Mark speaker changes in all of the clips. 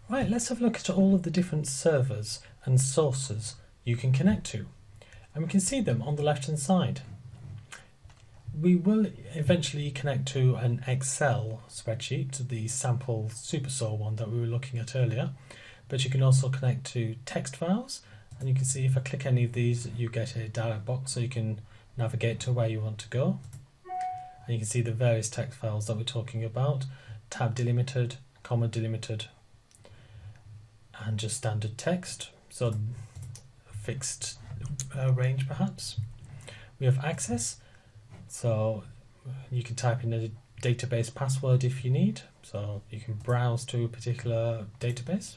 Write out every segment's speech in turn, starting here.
Speaker 1: Right, let's have a look at all of the different servers and sources you can connect to. And we can see them on the left hand side. We will eventually connect to an Excel spreadsheet, the sample superstore one that we were looking at earlier. But you can also connect to text files, and you can see if I click any of these you get a dialog box so you can navigate to where you want to go. And you can see the various text files that we're talking about, tab delimited, comma delimited, and just standard text, so fixed range perhaps. We have access, so you can type in a database password if you need, so you can browse to a particular database.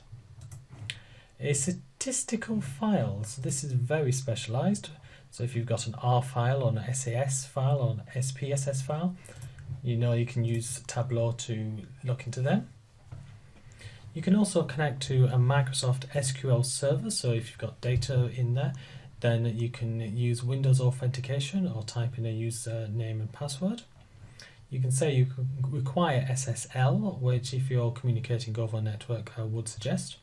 Speaker 1: A statistical file, so this is very specialized, so if you've got an R file or an SAS file or an SPSS file, you know you can use Tableau to look into them. You can also connect to a Microsoft SQL server, so if you've got data in there, then you can use Windows authentication or type in a username and password. You can say you require SSL, which if you're communicating over a network I would suggest.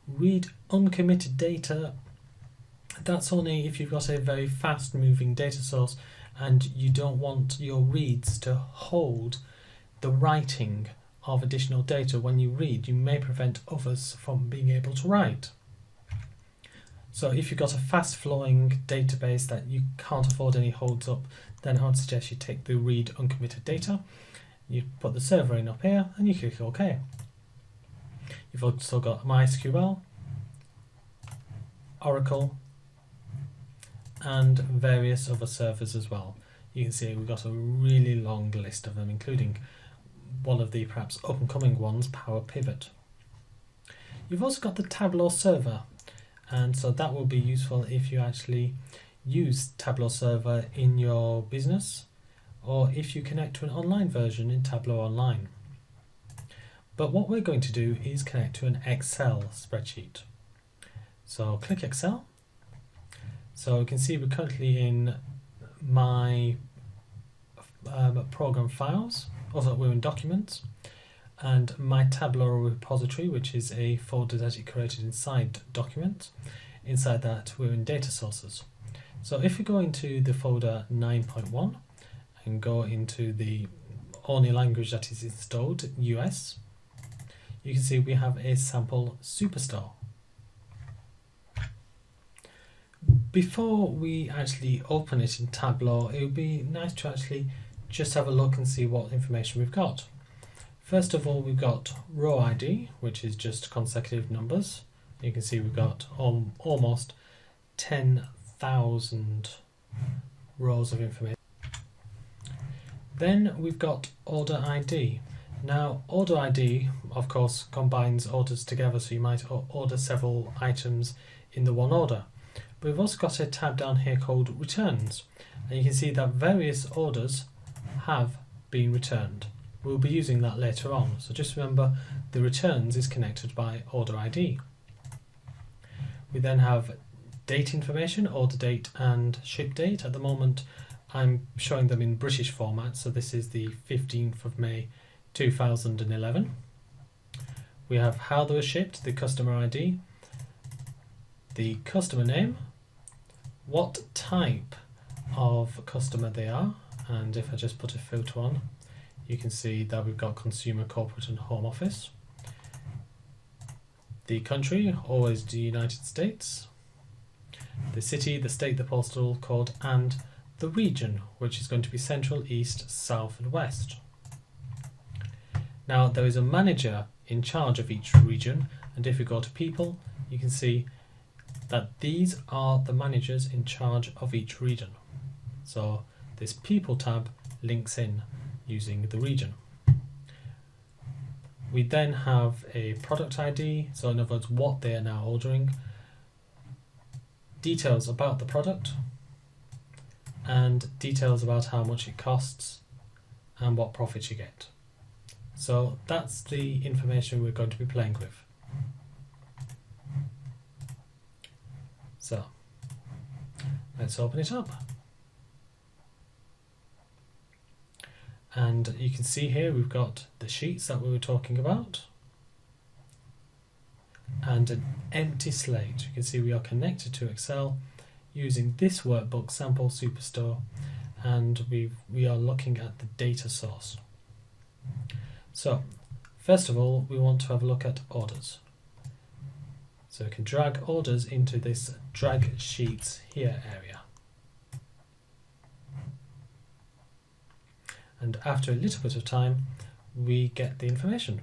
Speaker 1: Read uncommitted data, that's only if you've got a very fast moving data source and you don't want your reads to hold the writing of additional data. When you read, you may prevent others from being able to write. So if you've got a fast flowing database that you can't afford any holds up, then I would suggest you take the read uncommitted data, you put the server in up here and you click OK. You've also got MySQL, Oracle, and various other servers as well. You can see we've got a really long list of them, including one of the perhaps up and coming ones, Power Pivot. You've also got the Tableau server, and so that will be useful if you actually use Tableau server in your business or if you connect to an online version in Tableau Online. But what we're going to do is connect to an Excel spreadsheet. So click Excel. So you can see we're currently in my program files, also we're in documents, and my Tableau repository, which is a folder that is created inside documents. Inside that we're in data sources. So if we go into the folder 9.1 and go into the only language that is installed, US, you can see we have a sample superstore. Before we actually open it in Tableau, it would be nice to actually just have a look and see what information we've got. First of all, we've got row ID, which is just consecutive numbers. You can see we've got almost 10,000 rows of information. Then we've got order ID. Now, order ID, of course, combines orders together, so you might order several items in the one order. But we've also got a tab down here called returns, and you can see that various orders have been returned. We'll be using that later on, so just remember the returns is connected by order ID. We then have date information, order date and ship date. At the moment I'm showing them in British format, so this is the 15th of May 2011. We have how they were shipped, the customer ID, the customer name, what type of customer they are, and if I just put a filter on, you can see that we've got consumer, corporate and home office. The country, always the United States. The city, the state, the postal code, and the region, which is going to be central, east, south and west. Now there is a manager in charge of each region, and if we go to people, you can see that these are the managers in charge of each region. So this people tab links in using the region. We then have a product ID, so in other words what they are now ordering, details about the product, and details about how much it costs and what profits you get. So that's the information we're going to be playing with. So let's open it up. And you can see here we've got the sheets that we were talking about. and an empty slate. You can see we are connected to Excel using this workbook sample superstore, and we are looking at the data source. So first of all, we want to have a look at orders. So we can drag orders into this drag sheets here area. And after a little bit of time, we get the information.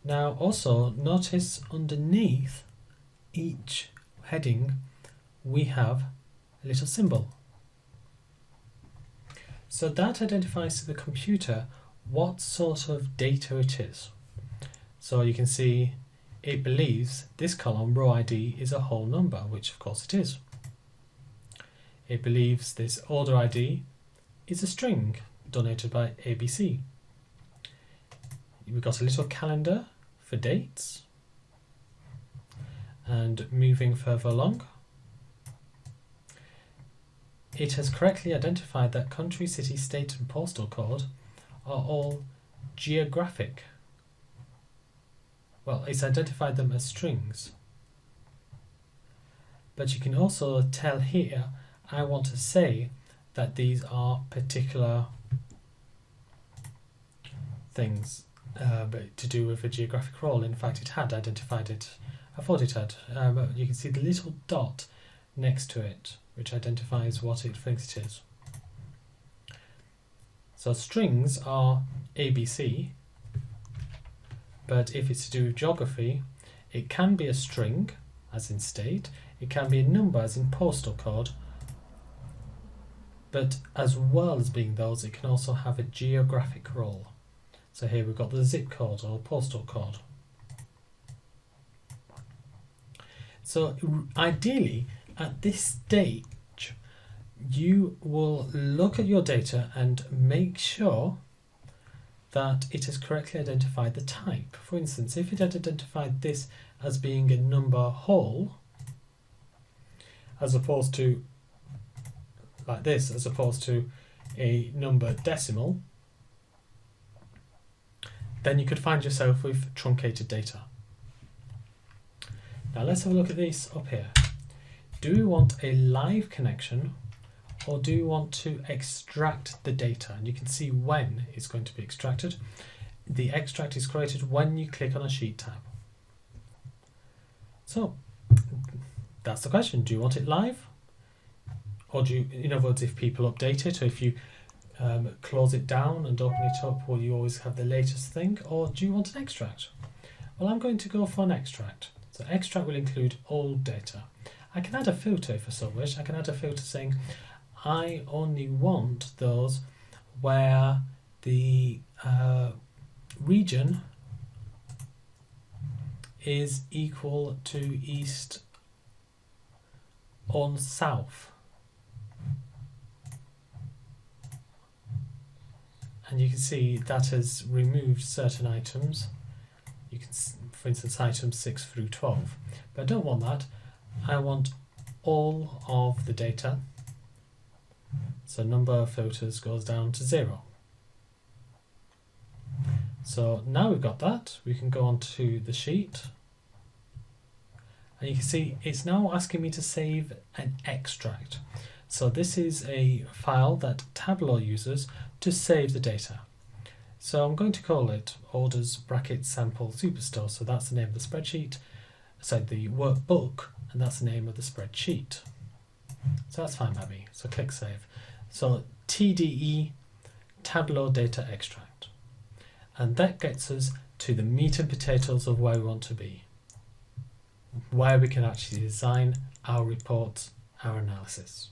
Speaker 1: Now also notice underneath each heading we have a little symbol. So that identifies to the computer what sort of data it is. So you can see it believes this column, row ID, is a whole number, which of course it is. It believes this order ID is a string donated by ABC. We've got a little calendar for dates. And moving further along, it has correctly identified that country, city, state and postal code are all geographic. Well, it's identified them as strings. But you can also tell here, I want to say that these are particular things to do with a geographic role. In fact, it had identified it. I thought it had, but you can see the little dot next to it, which identifies what it thinks it is. So strings are ABC, but if it's to do with geography, it can be a string, as in state, it can be a number, as in postal code, but as well as being those, it can also have a geographic role. So here we've got the zip code or postal code. So ideally, at this stage, you will look at your data and make sure that it has correctly identified the type. For instance, if it had identified this as being a number whole, as opposed to like this, as opposed to a number decimal, then you could find yourself with truncated data. Now let's have a look at this up here. Do we want a live connection, or do we want to extract the data? And you can see when it's going to be extracted. The extract is created when you click on a sheet tab. So that's the question. Do you want it live? Or do you, in other words, if people update it, or if you close it down and open it up, will you always have the latest thing? Or do you want an extract? Well, I'm going to go for an extract. So extract will include old data. I can add a filter if I so wish. I can add a filter saying I only want those where the region is equal to east on south. And you can see that has removed certain items. You can, for instance, items 6 through 12. But I don't want that. I want all of the data. So number of filters goes down to 0. So now we've got that, we can go on to the sheet. And you can see it's now asking me to save an extract. So this is a file that Tableau uses to save the data. So I'm going to call it orders bracket sample superstore. So that's the name of the spreadsheet, so the workbook, and that's the name of the spreadsheet. So that's fine by me. So click save. So TDE Tableau data extract. And that gets us to the meat and potatoes of where we want to be, where we can actually design our reports, our analysis.